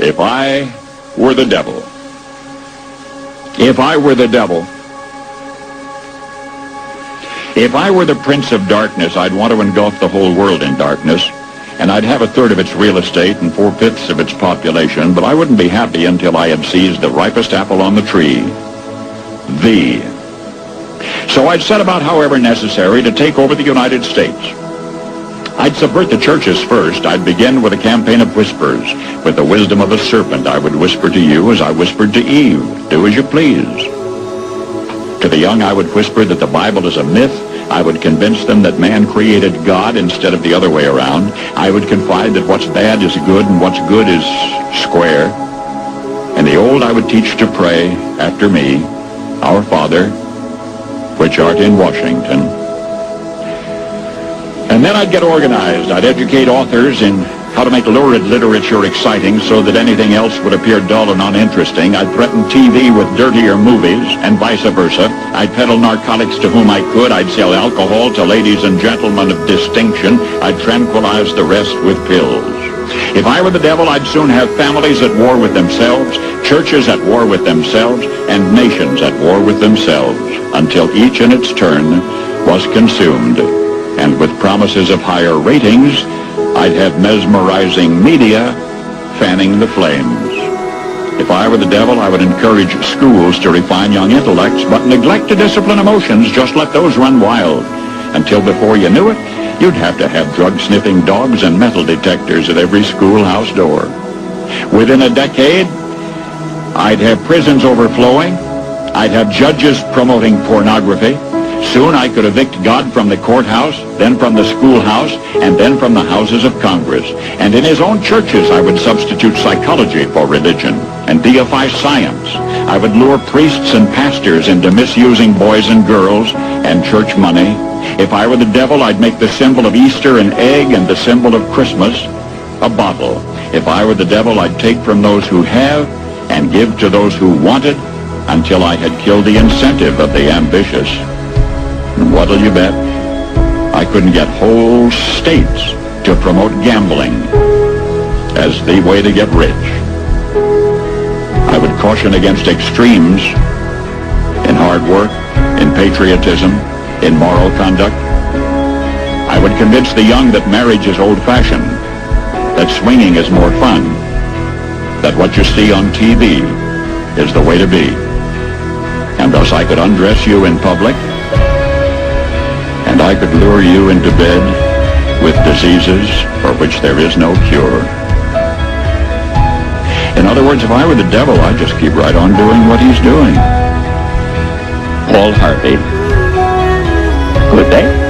If I were the devil. If I were the devil. If I were the prince of darkness, I'd want to engulf the whole world in darkness, and I'd have a third of its real estate and 4/5 of its population, but I wouldn't be happy until I had seized the ripest apple on the tree. Thee. So I'd set about, however necessary, to take over the United States. I'd subvert the churches first. I'd begin with a campaign of whispers. With the wisdom of a serpent, I would whisper to you as I whispered to Eve, do as you please. To the young, I would whisper that the Bible is a myth. I would convince them that man created God instead of the other way around. I would confide that what's bad is good and what's good is square. And the old I would teach to pray after me, Our Father, which art in Washington. And then I'd get organized. I'd educate authors in how to make lurid literature exciting so that anything else would appear dull and uninteresting. I'd threaten TV with dirtier movies and vice versa. I'd peddle narcotics to whom I could. I'd sell alcohol to ladies and gentlemen of distinction. I'd tranquilize the rest with pills. If I were the devil, I'd soon have families at war with themselves, churches at war with themselves, and nations at war with themselves, until each in its turn was consumed. And with promises of higher ratings, I'd have mesmerizing media fanning the flames. If I were the devil, I would encourage schools to refine young intellects, but neglect to discipline emotions. Just let those run wild. Until before you knew it, you'd have to have drug-sniffing dogs and metal detectors at every schoolhouse door. Within a decade, I'd have prisons overflowing. I'd have judges promoting pornography. Soon I could evict God from the courthouse, then from the schoolhouse, and then from the houses of Congress. And in his own churches, I would substitute psychology for religion and deify science. I would lure priests and pastors into misusing boys and girls and church money. If I were the devil, I'd make the symbol of Easter an egg and the symbol of Christmas a bottle. If I were the devil, I'd take from those who have and give to those who wanted until I had killed the incentive of the ambitious. And what'll you bet? I couldn't get whole states to promote gambling as the way to get rich. I would caution against extremes in hard work, in patriotism, in moral conduct. I would convince the young that marriage is old-fashioned, that swinging is more fun, that what you see on TV is the way to be. And thus I could undress you in public, and I could lure you into bed with diseases for which there is no cure. In other words, if I were the devil, I'd just keep right on doing what he's doing. Paul Harvey. Good day.